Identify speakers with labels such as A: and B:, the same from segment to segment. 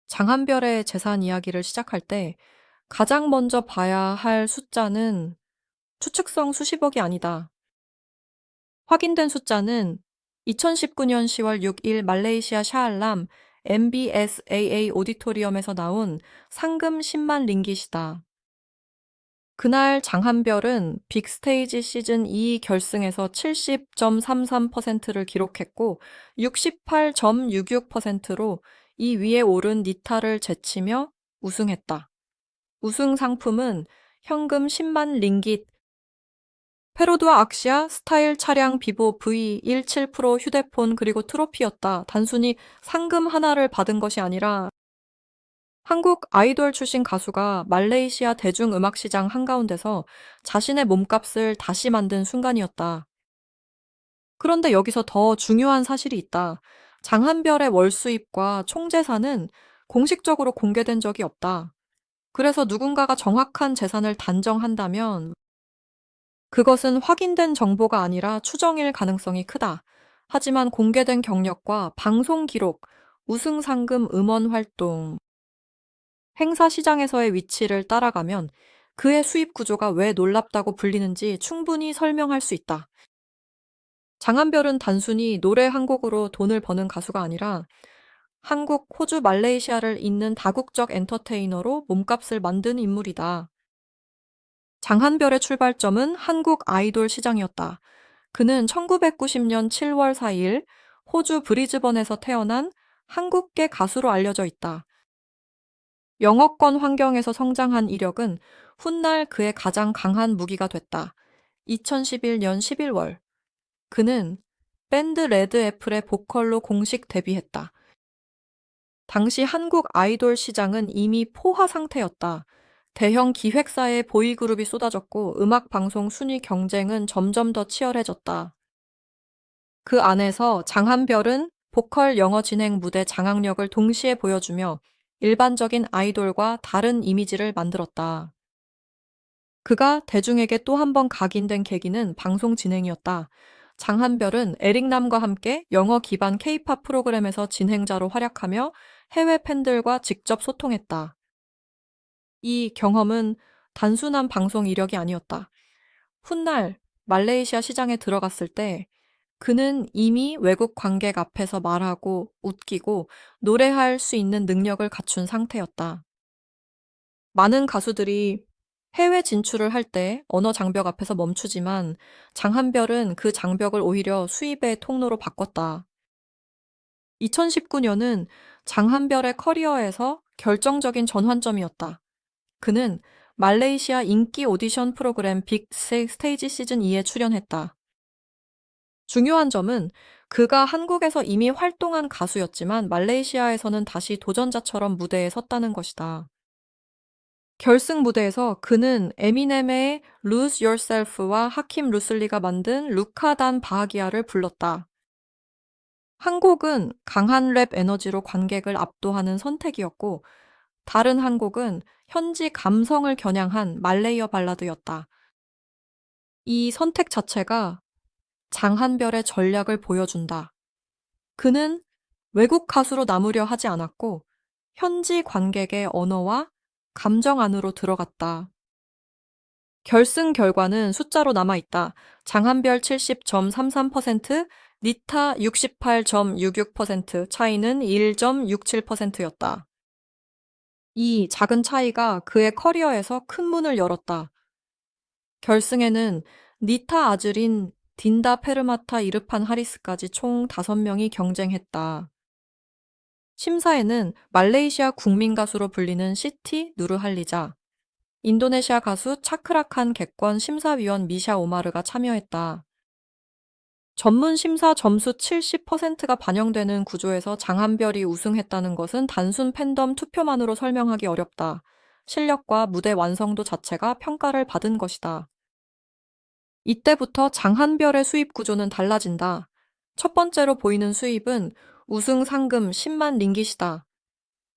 A: 장한별의 재산 이야기를 시작할 때 가장 먼저 봐야 할 숫자는 추측성 수십억이 아니다. 확인된 숫자는 2019년 10월 6일 말레이시아 샤알람 MBSAA 오디토리엄에서 나온 상금 10만 링깃이다. 그날 장한별은 빅스테이지 시즌 2 결승에서 70.33%를 기록했고 68.66%로 이 위에 오른 니타를 제치며 우승했다. 우승 상품은 현금 10만 링깃, 페로드와 악시아 스타일 차량 비보 V17 프로 휴대폰 그리고 트로피였다. 단순히 상금 하나를 받은 것이 아니라 한국 아이돌 출신 가수가 말레이시아 대중음악시장 한가운데서 자신의 몸값을 다시 만든 순간이었다. 그런데 여기서 더 중요한 사실이 있다. 장한별의 월 수입과 총재산은 공식적으로 공개된 적이 없다. 그래서 누군가가 정확한 재산을 단정한다면 그것은 확인된 정보가 아니라 추정일 가능성이 크다. 하지만 공개된 경력과 방송 기록, 우승 상금 음원 활동, 행사 시장에서의 위치를 따라가면 그의 수입 구조가 왜 놀랍다고 불리는지 충분히 설명할 수 있다. 장한별은 단순히 노래 한 곡으로 돈을 버는 가수가 아니라 한국, 호주, 말레이시아를 잇는 다국적 엔터테이너로 몸값을 만든 인물이다. 장한별의 출발점은 한국 아이돌 시장이었다. 그는 1990년 7월 4일 호주 브리즈번에서 태어난 한국계 가수로 알려져 있다. 영어권 환경에서 성장한 이력은 훗날 그의 가장 강한 무기가 됐다. 2011년 11월, 그는 밴드 레드 애플의 보컬로 공식 데뷔했다. 당시 한국 아이돌 시장은 이미 포화 상태였다. 대형 기획사의 보이그룹이 쏟아졌고 음악 방송 순위 경쟁은 점점 더 치열해졌다. 그 안에서 장한별은 보컬 영어 진행 무대 장악력을 동시에 보여주며 일반적인 아이돌과 다른 이미지를 만들었다. 그가 대중에게 또 한 번 각인된 계기는 방송 진행이었다. 장한별은 에릭남과 함께 영어 기반 K-팝 프로그램에서 진행자로 활약하며 해외 팬들과 직접 소통했다. 이 경험은 단순한 방송 이력이 아니었다. 훗날 말레이시아 시장에 들어갔을 때 그는 이미 외국 관객 앞에서 말하고 웃기고 노래할 수 있는 능력을 갖춘 상태였다. 많은 가수들이 해외 진출을 할 때 언어 장벽 앞에서 멈추지만 장한별은 그 장벽을 오히려 수입의 통로로 바꿨다. 2019년은 장한별의 커리어에서 결정적인 전환점이었다. 그는 말레이시아 인기 오디션 프로그램 빅 스테이지 시즌 2에 출연했다. 중요한 점은 그가 한국에서 이미 활동한 가수였지만 말레이시아에서는 다시 도전자처럼 무대에 섰다는 것이다. 결승 무대에서 그는 에미넴의 Lose Yourself와 하킴 루슬리가 만든 루카단 바하기아를 불렀다. 한 곡은 강한 랩 에너지로 관객을 압도하는 선택이었고 다른 한 곡은 현지 감성을 겨냥한 말레이어 발라드였다. 이 선택 자체가 장한별의 전략을 보여준다. 그는 외국 가수로 남으려 하지 않았고 현지 관객의 언어와 감정 안으로 들어갔다. 결승 결과는 숫자로 남아있다. 장한별 70.33%, 니타 68.66%, 차이는 1.67%였다. 이 작은 차이가 그의 커리어에서 큰 문을 열었다. 결승에는 니타 아즈린, 딘다 페르마타 이르판 하리스까지 총 5명이 경쟁했다. 심사에는 말레이시아 국민 가수로 불리는 시티 누르할리자, 인도네시아 가수 차크라칸 객권 심사위원 미샤 오마르가 참여했다. 전문 심사 점수 70%가 반영되는 구조에서 장한별이 우승했다는 것은 단순 팬덤 투표만으로 설명하기 어렵다. 실력과 무대 완성도 자체가 평가를 받은 것이다. 이때부터 장한별의 수입 구조는 달라진다. 첫 번째로 보이는 수입은 우승 상금 10만 링깃이다.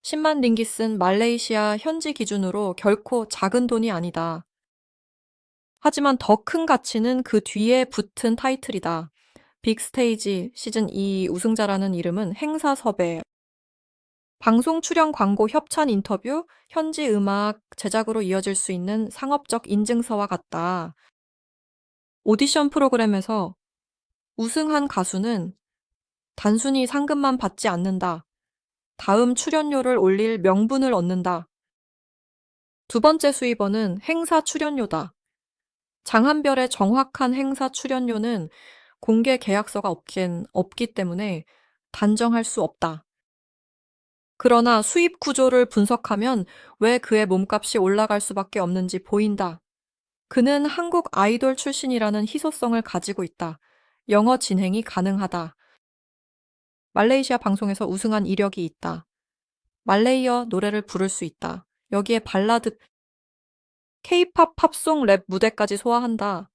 A: 10만 링깃은 말레이시아 현지 기준으로 결코 작은 돈이 아니다. 하지만 더 큰 가치는 그 뒤에 붙은 타이틀이다. 빅스테이지 시즌 2 우승자라는 이름은 행사 섭외, 방송 출연 광고 협찬 인터뷰, 현지 음악 제작으로 이어질 수 있는 상업적 인증서와 같다. 오디션 프로그램에서 우승한 가수는 단순히 상금만 받지 않는다. 다음 출연료를 올릴 명분을 얻는다. 두 번째 수입원은 행사 출연료다. 장한별의 정확한 행사 출연료는 공개 계약서가 없기 때문에 단정할 수 없다. 그러나 수입 구조를 분석하면 왜 그의 몸값이 올라갈 수밖에 없는지 보인다. 그는 한국 아이돌 출신이라는 희소성을 가지고 있다. 영어 진행이 가능하다. 말레이시아 방송에서 우승한 이력이 있다. 말레이어 노래를 부를 수 있다. 여기에 발라드, 케이팝 팝송 랩 무대까지 소화한다.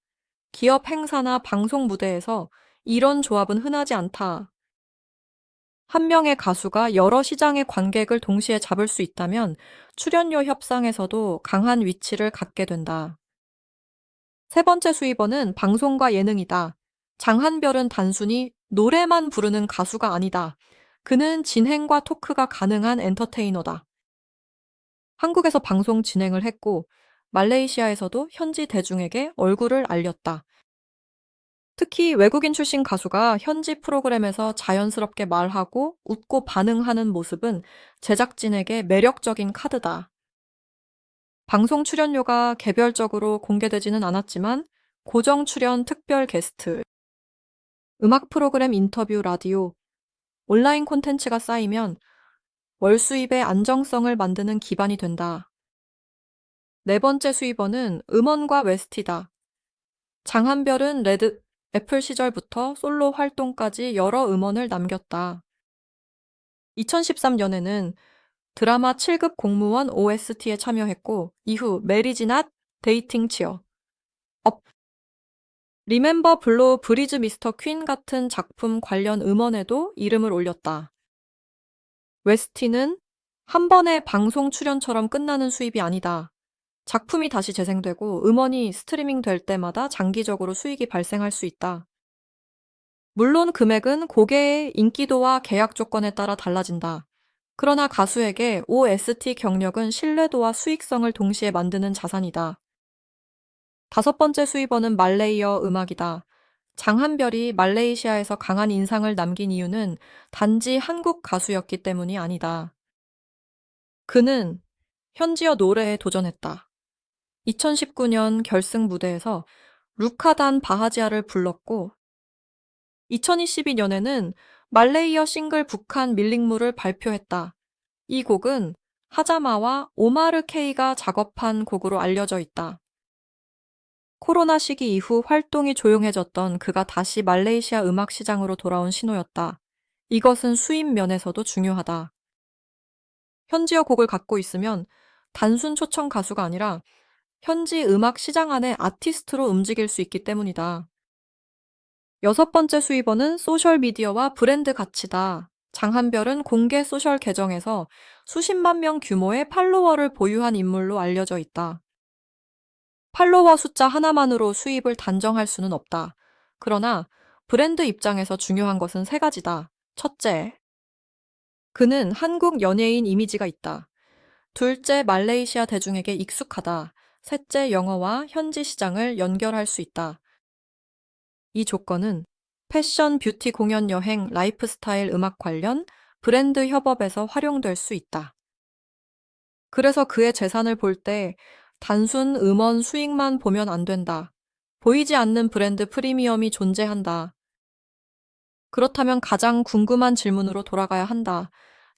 A: 기업 행사나 방송 무대에서 이런 조합은 흔하지 않다. 한 명의 가수가 여러 시장의 관객을 동시에 잡을 수 있다면 출연료 협상에서도 강한 위치를 갖게 된다. 세 번째 수입원은 방송과 예능이다. 장한별은 단순히 노래만 부르는 가수가 아니다. 그는 진행과 토크가 가능한 엔터테이너다. 한국에서 방송 진행을 했고, 말레이시아에서도 현지 대중에게 얼굴을 알렸다. 특히 외국인 출신 가수가 현지 프로그램에서 자연스럽게 말하고 웃고 반응하는 모습은 제작진에게 매력적인 카드다. 방송 출연료가 개별적으로 공개되지는 않았지만 고정 출연 특별 게스트, 음악 프로그램 인터뷰 라디오, 온라인 콘텐츠가 쌓이면 월 수입의 안정성을 만드는 기반이 된다. 네 번째 수입원은 음원과 웨스티다. 장한별은 레드 애플 시절부터 솔로 활동까지 여러 음원을 남겼다. 2013년에는 드라마 7급 공무원 OST에 참여했고 이후 메리지 낫, 데이팅 치어, 업, 리멤버 블로 브리즈 미스터 퀸 같은 작품 관련 음원에도 이름을 올렸다. 웨스티는 한 번의 방송 출연처럼 끝나는 수입이 아니다. 작품이 다시 재생되고 음원이 스트리밍 될 때마다 장기적으로 수익이 발생할 수 있다. 물론 금액은 곡의 인기도와 계약 조건에 따라 달라진다. 그러나 가수에게 OST 경력은 신뢰도와 수익성을 동시에 만드는 자산이다. 다섯 번째 수입원은 말레이어 음악이다. 장한별이 말레이시아에서 강한 인상을 남긴 이유는 단지 한국 가수였기 때문이 아니다. 그는 현지어 노래에 도전했다. 2019년 결승 무대에서 루카단 바하지아를 불렀고 2022년에는 말레이어 싱글 북한 밀링무를 발표했다. 이 곡은 하자마와 오마르 K가 작업한 곡으로 알려져 있다. 코로나 시기 이후 활동이 조용해졌던 그가 다시 말레이시아 음악 시장으로 돌아온 신호였다. 이것은 수입 면에서도 중요하다. 현지어 곡을 갖고 있으면 단순 초청 가수가 아니라 현지 음악 시장 안의 아티스트로 움직일 수 있기 때문이다. 여섯 번째 수입원은 소셜미디어와 브랜드 가치다. 장한별은 공개 소셜 계정에서 수십만 명 규모의 팔로워를 보유한 인물로 알려져 있다. 팔로워 숫자 하나만으로 수입을 단정할 수는 없다. 그러나 브랜드 입장에서 중요한 것은 세 가지다. 첫째, 그는 한국 연예인 이미지가 있다. 둘째, 말레이시아 대중에게 익숙하다. 셋째, 영어와 현지 시장을 연결할 수 있다. 이 조건은 패션, 뷰티, 공연, 여행, 라이프스타일, 음악 관련 브랜드 협업에서 활용될 수 있다. 그래서 그의 재산을 볼 때 단순 음원 수익만 보면 안 된다. 보이지 않는 브랜드 프리미엄이 존재한다. 그렇다면 가장 궁금한 질문으로 돌아가야 한다.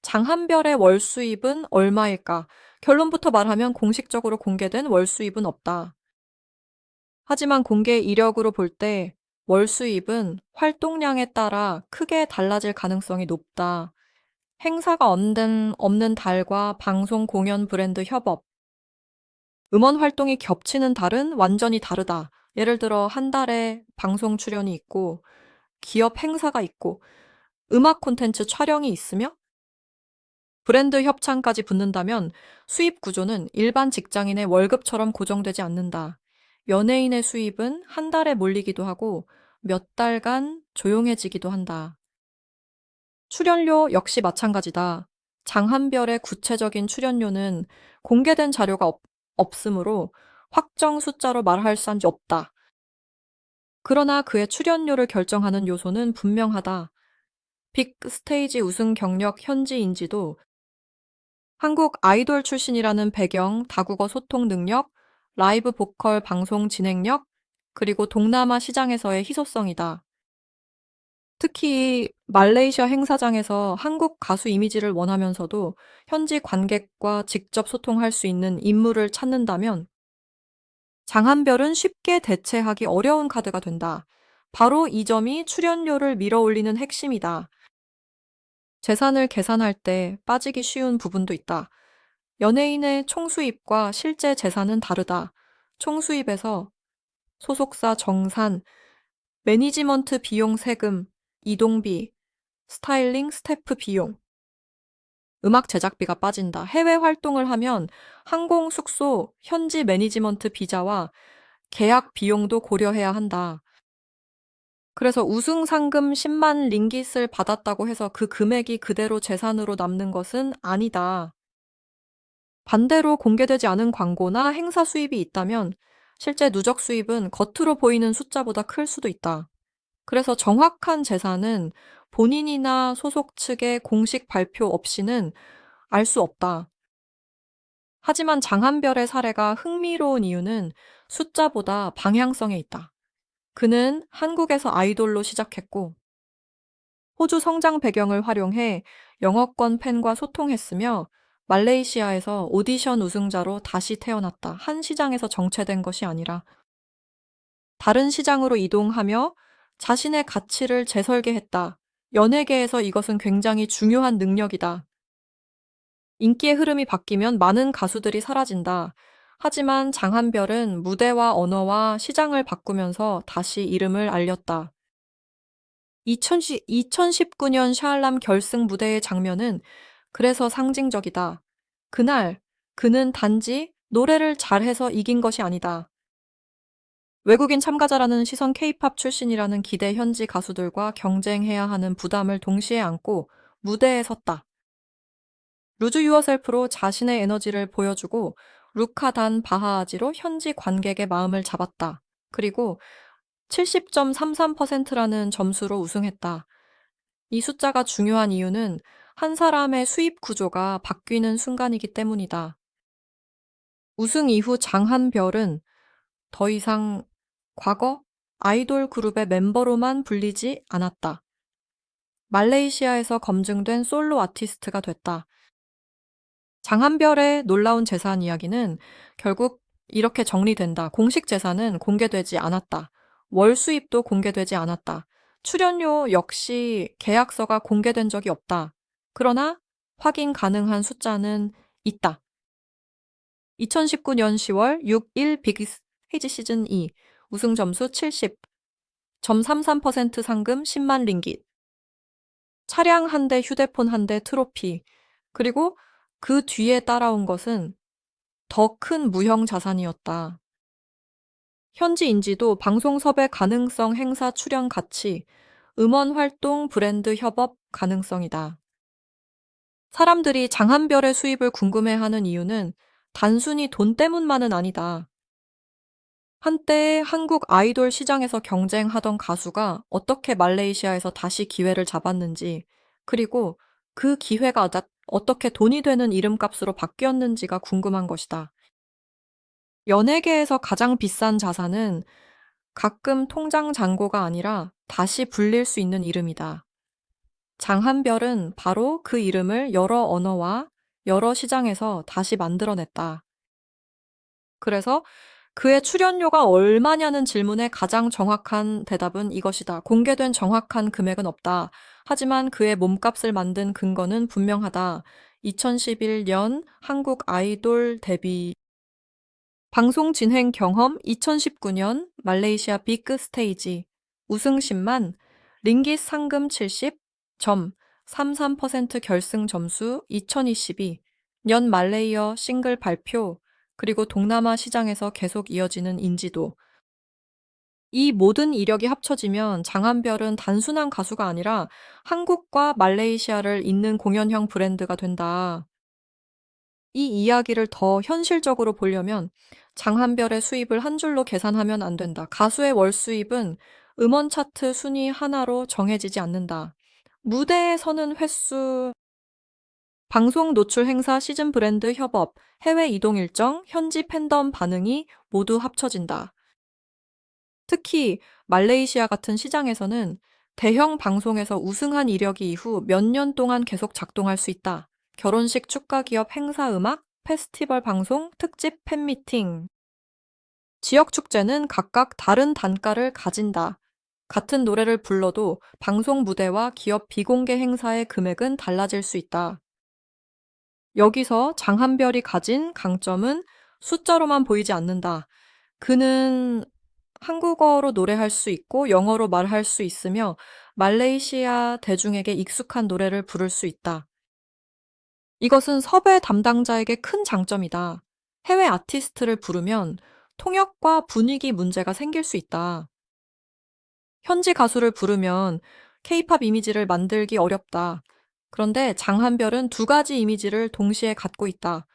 A: 장한별의 월 수입은 얼마일까? 결론부터 말하면 공식적으로 공개된 월 수입은 없다. 하지만 공개 이력으로 볼 때 월 수입은 활동량에 따라 크게 달라질 가능성이 높다. 행사가 없는 달과 방송 공연 브랜드 협업, 음원 활동이 겹치는 달은 완전히 다르다. 예를 들어 한 달에 방송 출연이 있고 기업 행사가 있고 음악 콘텐츠 촬영이 있으며 브랜드 협찬까지 붙는다면 수입 구조는 일반 직장인의 월급처럼 고정되지 않는다. 연예인의 수입은 한 달에 몰리기도 하고 몇 달간 조용해지기도 한다. 출연료 역시 마찬가지다. 장한별의 구체적인 출연료는 공개된 자료가 없으므로 확정 숫자로 말할 수 없다. 그러나 그의 출연료를 결정하는 요소는 분명하다. 빅 스테이지 우승 경력 현지 인지도, 한국 아이돌 출신이라는 배경, 다국어 소통 능력, 라이브 보컬 방송 진행력, 그리고 동남아 시장에서의 희소성이다. 특히 말레이시아 행사장에서 한국 가수 이미지를 원하면서도 현지 관객과 직접 소통할 수 있는 인물을 찾는다면 장한별은 쉽게 대체하기 어려운 카드가 된다. 바로 이 점이 출연료를 밀어올리는 핵심이다. 재산을 계산할 때 빠지기 쉬운 부분도 있다. 연예인의 총수입과 실제 재산은 다르다. 총수입에서 소속사 정산, 매니지먼트 비용 세금, 이동비, 스타일링 스태프 비용, 음악 제작비가 빠진다. 해외 활동을 하면 항공 숙소, 현지 매니지먼트 비자와 계약 비용도 고려해야 한다. 그래서 우승 상금 10만 링깃을 받았다고 해서 그 금액이 그대로 재산으로 남는 것은 아니다. 반대로 공개되지 않은 광고나 행사 수입이 있다면 실제 누적 수입은 겉으로 보이는 숫자보다 클 수도 있다. 그래서 정확한 재산은 본인이나 소속 측의 공식 발표 없이는 알 수 없다. 하지만 장한별의 사례가 흥미로운 이유는 숫자보다 방향성에 있다. 그는 한국에서 아이돌로 시작했고 호주 성장 배경을 활용해 영어권 팬과 소통했으며 말레이시아에서 오디션 우승자로 다시 태어났다. 한 시장에서 정체된 것이 아니라 다른 시장으로 이동하며 자신의 가치를 재설계했다. 연예계에서 이것은 굉장히 중요한 능력이다. 인기의 흐름이 바뀌면 많은 가수들이 사라진다. 하지만 장한별은 무대와 언어와 시장을 바꾸면서 다시 이름을 알렸다. 2019년 샤알람 결승 무대의 장면은 그래서 상징적이다. 그날 그는 단지 노래를 잘해서 이긴 것이 아니다. 외국인 참가자라는 시선 K-팝 출신이라는 기대 현지 가수들과 경쟁해야 하는 부담을 동시에 안고 무대에 섰다. 루즈 유어셀프로 자신의 에너지를 보여주고 루카단 바하아지로 현지 관객의 마음을 잡았다. 그리고 70.33%라는 점수로 우승했다. 이 숫자가 중요한 이유는 한 사람의 수입 구조가 바뀌는 순간이기 때문이다. 우승 이후 장한별은 더 이상 과거 아이돌 그룹의 멤버로만 불리지 않았다. 말레이시아에서 검증된 솔로 아티스트가 됐다. 장한별의 놀라운 재산 이야기는 결국 이렇게 정리된다. 공식 재산은 공개되지 않았다. 월 수입도 공개되지 않았다. 출연료 역시 계약서가 공개된 적이 없다. 그러나 확인 가능한 숫자는 있다. 2019년 10월 6일 빅스테이지 시즌 2 우승 점수 70.33% 상금 10만 링깃. 차량 한 대, 휴대폰 한 대, 트로피. 그리고 그 뒤에 따라온 것은 더 큰 무형 자산이었다. 현지 인지도, 방송 섭외 가능성, 행사 출연 가치, 음원 활동, 브랜드 협업 가능성이다. 사람들이 장한별의 수입을 궁금해하는 이유는 단순히 돈 때문만은 아니다. 한때 한국 아이돌 시장에서 경쟁하던 가수가 어떻게 말레이시아에서 다시 기회를 잡았는지, 그리고 그 기회가 어떻게 돈이 되는 이름값으로 바뀌었는지가 궁금한 것이다. 연예계에서 가장 비싼 자산은 가끔 통장 잔고가 아니라 다시 불릴 수 있는 이름이다. 장한별은 바로 그 이름을 여러 언어와 여러 시장에서 다시 만들어냈다. 그래서 그의 출연료가 얼마냐는 질문에 가장 정확한 대답은 이것이다. 공개된 정확한 금액은 없다. 하지만 그의 몸값을 만든 근거는 분명하다. 2011년 한국 아이돌 데뷔 방송 진행 경험 2019년 말레이시아 비크 스테이지 우승 10만 링깃 상금 70점 33% 결승 점수 2022 년 말레이어 싱글 발표 그리고 동남아 시장에서 계속 이어지는 인지도 이 모든 이력이 합쳐지면 장한별은 단순한 가수가 아니라 한국과 말레이시아를 잇는 공연형 브랜드가 된다. 이 이야기를 더 현실적으로 보려면 장한별의 수입을 한 줄로 계산하면 안 된다. 가수의 월 수입은 음원 차트 순위 하나로 정해지지 않는다. 무대에 서는 횟수, 방송 노출 행사 시즌 브랜드 협업, 해외 이동 일정, 현지 팬덤 반응이 모두 합쳐진다. 특히 말레이시아 같은 시장에서는 대형 방송에서 우승한 이력이 이후 몇 년 동안 계속 작동할 수 있다. 결혼식 축가 기업 행사 음악, 페스티벌 방송, 특집 팬미팅. 지역 축제는 각각 다른 단가를 가진다. 같은 노래를 불러도 방송 무대와 기업 비공개 행사의 금액은 달라질 수 있다. 여기서 장한별이 가진 강점은 숫자로만 보이지 않는다. 그는 한국어로 노래할 수 있고 영어로 말할 수 있으며 말레이시아 대중에게 익숙한 노래를 부를 수 있다. 이것은 섭외 담당자에게 큰 장점이다. 해외 아티스트를 부르면 통역과 분위기 문제가 생길 수 있다. 현지 가수를 부르면 케이팝 이미지를 만들기 어렵다. 그런데 장한별은 두 가지 이미지를 동시에 갖고 있다.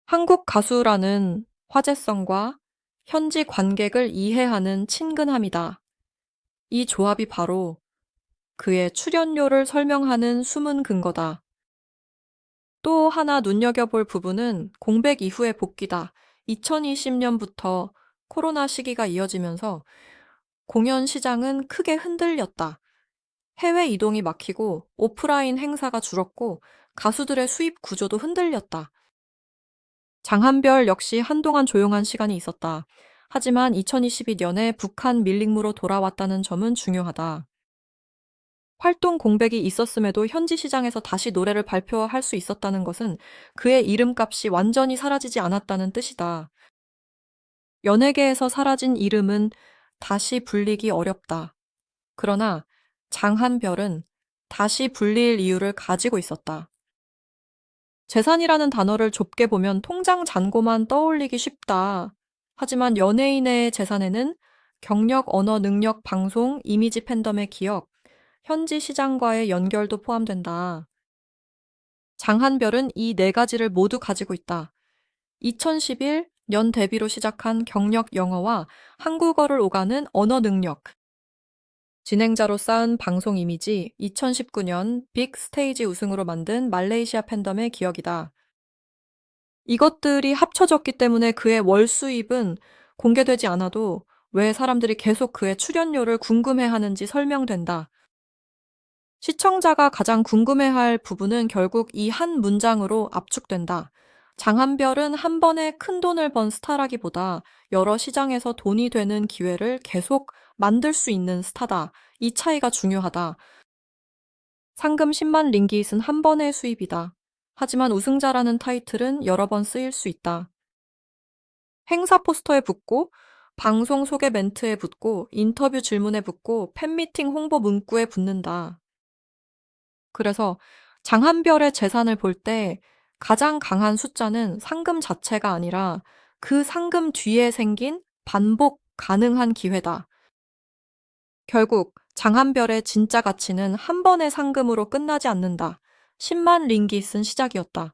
A: 한국 가수라는 화제성과 현지 관객을 이해하는 친근함이다. 이 조합이 바로 그의 출연료를 설명하는 숨은 근거다. 또 하나 눈여겨볼 부분은 공백 이후의 복귀다. 2020년부터 코로나 시기가 이어지면서 공연 시장은 크게 흔들렸다. 해외 이동이 막히고 오프라인 행사가 줄었고 가수들의 수입 구조도 흔들렸다. 장한별 역시 한동안 조용한 시간이 있었다. 하지만 2022년에 북한 밀림으로 돌아왔다는 점은 중요하다. 활동 공백이 있었음에도 현지 시장에서 다시 노래를 발표할 수 있었다는 것은 그의 이름값이 완전히 사라지지 않았다는 뜻이다. 연예계에서 사라진 이름은 다시 불리기 어렵다. 그러나 장한별은 다시 불릴 이유를 가지고 있었다. 재산이라는 단어를 좁게 보면 통장 잔고만 떠올리기 쉽다. 하지만 연예인의 재산에는 경력, 언어, 능력, 방송, 이미지 팬덤의 기억, 현지 시장과의 연결도 포함된다. 장한별은 이 네 가지를 모두 가지고 있다. 2011년 데뷔로 시작한 경력 영어와 한국어를 오가는 언어 능력, 진행자로 쌓은 방송 이미지, 2019년 빅 스테이지 우승으로 만든 말레이시아 팬덤의 기억이다. 이것들이 합쳐졌기 때문에 그의 월 수입은 공개되지 않아도 왜 사람들이 계속 그의 출연료를 궁금해하는지 설명된다. 시청자가 가장 궁금해할 부분은 결국 이 한 문장으로 압축된다. 장한별은 한 번에 큰 돈을 번 스타라기보다 여러 시장에서 돈이 되는 기회를 계속 만들 수 있는 스타다. 이 차이가 중요하다. 상금 10만 링깃은 한 번의 수입이다. 하지만 우승자라는 타이틀은 여러 번 쓰일 수 있다. 행사 포스터에 붙고, 방송 소개 멘트에 붙고, 인터뷰 질문에 붙고, 팬미팅 홍보 문구에 붙는다. 그래서 장한별의 재산을 볼 때 가장 강한 숫자는 상금 자체가 아니라 그 상금 뒤에 생긴 반복 가능한 기회다. 결국 장한별의 진짜 가치는 한 번의 상금으로 끝나지 않는다. 10만 링깃은 시작이었다.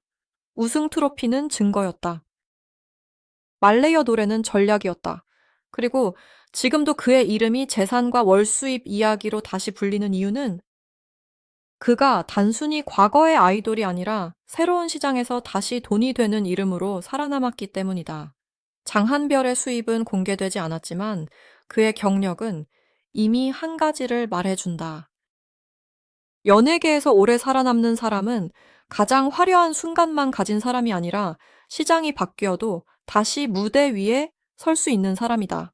A: 우승 트로피는 증거였다. 말레이어 노래는 전략이었다. 그리고 지금도 그의 이름이 재산과 월 수입 이야기로 다시 불리는 이유는 그가 단순히 과거의 아이돌이 아니라 새로운 시장에서 다시 돈이 되는 이름으로 살아남았기 때문이다. 장한별의 수입은 공개되지 않았지만 그의 경력은 이미 한 가지를 말해준다. 연예계에서 오래 살아남는 사람은 가장 화려한 순간만 가진 사람이 아니라 시장이 바뀌어도 다시 무대 위에 설 수 있는 사람이다.